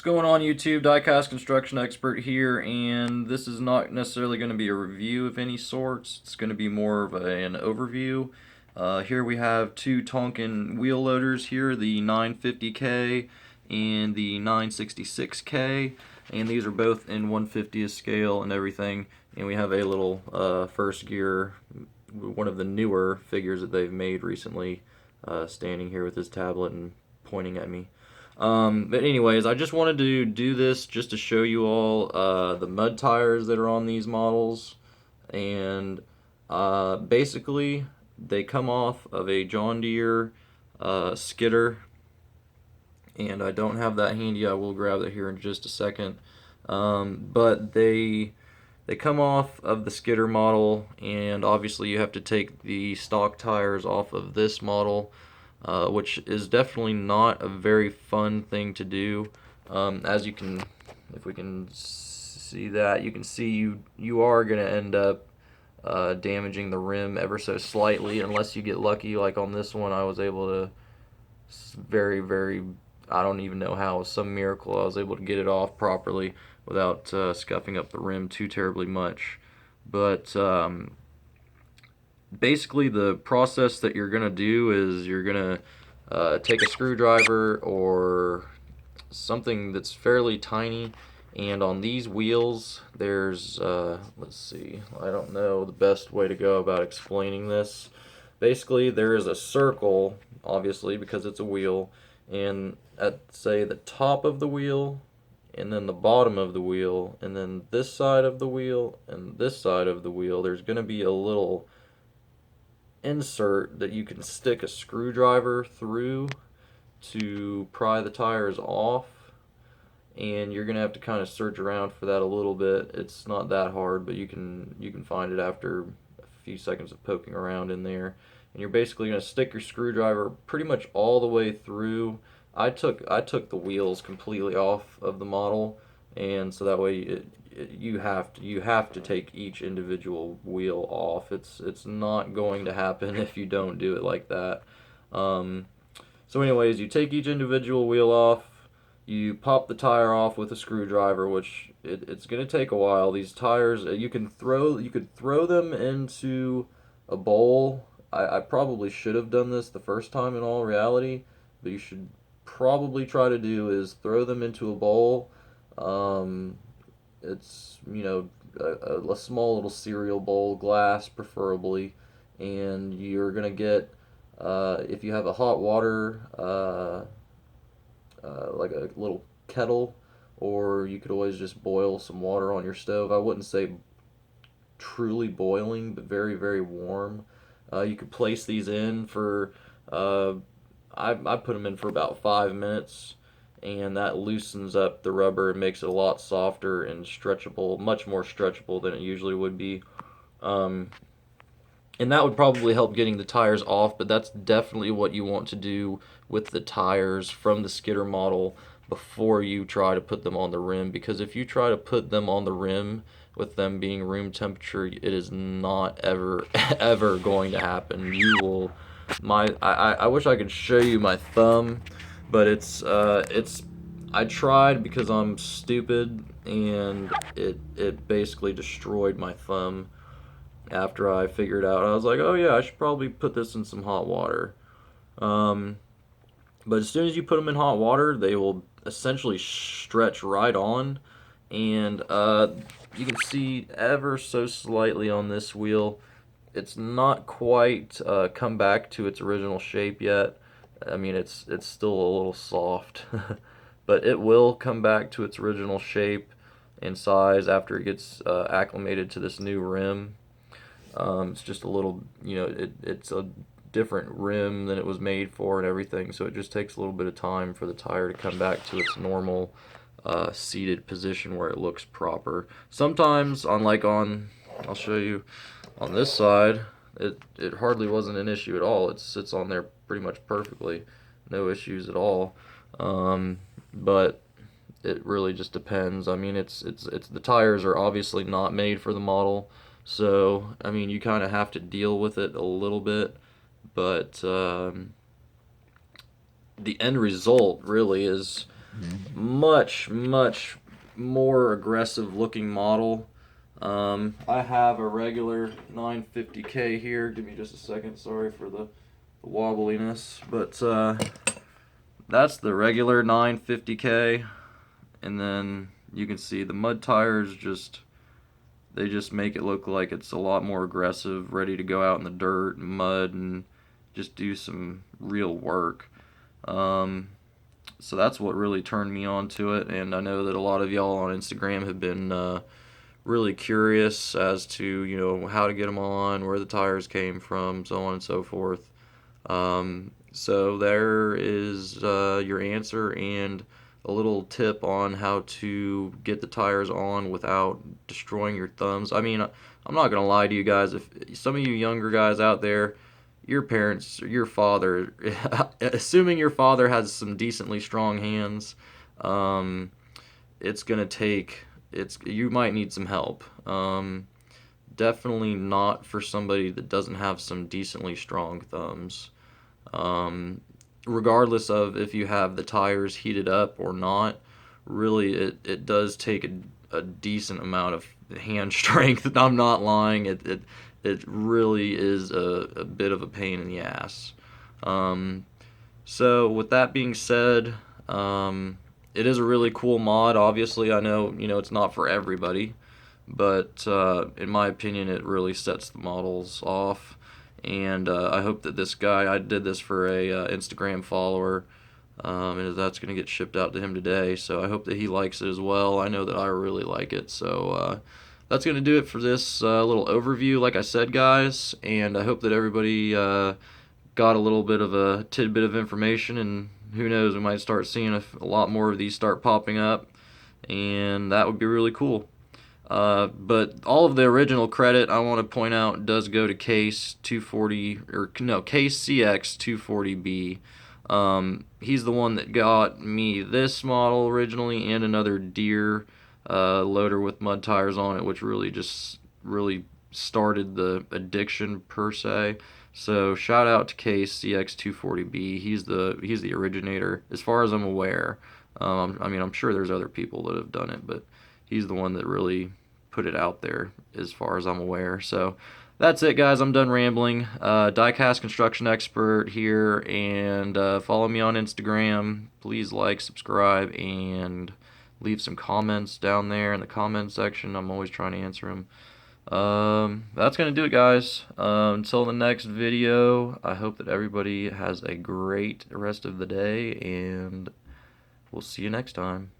What's going on YouTube? Diecast construction expert here, and this is not necessarily going to be a review of any sorts. It's going to be more of an overview. Here we have two Tonkin wheel loaders here, the 950K and the 966K, and these are both in 1/50th scale and everything. And we have a little first gear, one of the newer figures that they've made recently, standing here with his tablet and pointing at me. But anyways, I just wanted to do this just to show you all the mud tires that are on these models. And basically, they come off of a John Deere skidder. And I don't have that handy. I will grab it here in just a second. But they come off of the skidder model, and obviously you have to take the stock tires off of this model. Which is definitely not a very fun thing to do. As you can, if we can see that, you can see you are going to end up damaging the rim ever so slightly, unless you get lucky. Like on this one, I was able to very, I don't even know how, it was some miracle I was able to get it off properly without scuffing up the rim too terribly much. But basically the process that you're going to do is you're going to take a screwdriver or something that's fairly tiny, and on these wheels there's let's see, I don't know the best way to go about explaining this. Basically there is a circle, obviously because it's a wheel, and at say the top of the wheel and then the bottom of the wheel and then this side of the wheel and this side of the wheel, there's going to be a little insert that you can stick a screwdriver through to pry the tires off, and you're gonna have to kind of search around for that a little bit. It's not that hard, but you can find it after a few seconds of poking around in there. And you're basically gonna stick your screwdriver pretty much all the way through. I took the wheels completely off of the model, and so that way you have to take each individual wheel off. It's not going to happen if you don't do it like that. So anyways, you take each individual wheel off. You pop the tire off with a screwdriver, which it's going to take a while. These tires, you could throw them into a bowl. I probably should have done this the first time in all reality, but you should probably try to do is throw them into a bowl. It's, a small little cereal bowl, glass preferably, and you're gonna get, if you have a hot water, like a little kettle, or you could always just boil some water on your stove. I wouldn't say truly boiling, but very warm. You could place these in for, I put them in for about 5 minutes, and that loosens up the rubber and makes it a lot softer and stretchable, much more stretchable than it usually would be. And that would probably help getting the tires off, but that's definitely what you want to do with the tires from the skidder model before you try to put them on the rim, because if you try to put them on the rim with them being room temperature, it is not ever ever going to happen. You will, I wish I could show you my thumb, but it's I tried because I'm stupid, and it basically destroyed my thumb after I figured out. I was like, oh yeah, I should probably put this in some hot water. But as soon as you put them in hot water, they will essentially stretch right on, and you can see ever so slightly on this wheel, it's not quite come back to its original shape yet. I mean, it's still a little soft, but it will come back to its original shape and size after it gets acclimated to this new rim. It's just a little, it's a different rim than it was made for and everything, so it just takes a little bit of time for the tire to come back to its normal seated position where it looks proper. Sometimes, I'll show you on this side, it hardly wasn't an issue at all. It sits on there pretty much perfectly, no issues at all. But it really just depends. I mean, it's the tires are obviously not made for the model, so I mean you kind of have to deal with it a little bit, but the end result really is much more aggressive looking model. I have a regular 950K here. Give me just a second. Sorry for the wobbliness, but that's the regular 950K, and then you can see the mud tires they just make it look like it's a lot more aggressive, ready to go out in the dirt and mud and just do some real work. Um, so that's what really turned me on to it, and I know that a lot of y'all on Instagram have been really curious as to how to get them on, where the tires came from, so on and so forth. So there is your answer and a little tip on how to get the tires on without destroying your thumbs. I mean, I'm not gonna lie to you guys. If some of you younger guys out there, your parents, your father, assuming your father has some decently strong hands, um, it's gonna take. You might need some help. Definitely not for somebody that doesn't have some decently strong thumbs. Um, Regardless of if you have the tires heated up or not, really it does take a decent amount of hand strength. I'm not lying. It really is a bit of a pain in the ass. Um, so with that being said, it is a really cool mod. Obviously, I know it's not for everybody, but in my opinion, it really sets the models off. And I hope that this guy, I did this for a Instagram follower, and that's going to get shipped out to him today. So I hope that he likes it as well. I know that I really like it. So that's going to do it for this little overview, like I said, guys. And I hope that everybody got a little bit of a tidbit of information. And who knows, we might start seeing a lot more of these start popping up. And that would be really cool. But all of the original credit, I want to point out, does go to Case 240, or no, Case CX 240B. He's the one that got me this model originally and another Deer loader with mud tires on it, which really started the addiction per se. So shout out to Case CX 240B. He's the originator, as far as I'm aware. I mean, I'm sure there's other people that have done it, but he's the one that really put it out there as far as I'm aware. So that's it, guys. I'm done rambling. Diecast Construction Expert here, and follow me on Instagram. Please like, subscribe, and leave some comments down there in the comment section. I'm always trying to answer them. That's going to do it, guys. Until the next video, I hope that everybody has a great rest of the day, and we'll see you next time.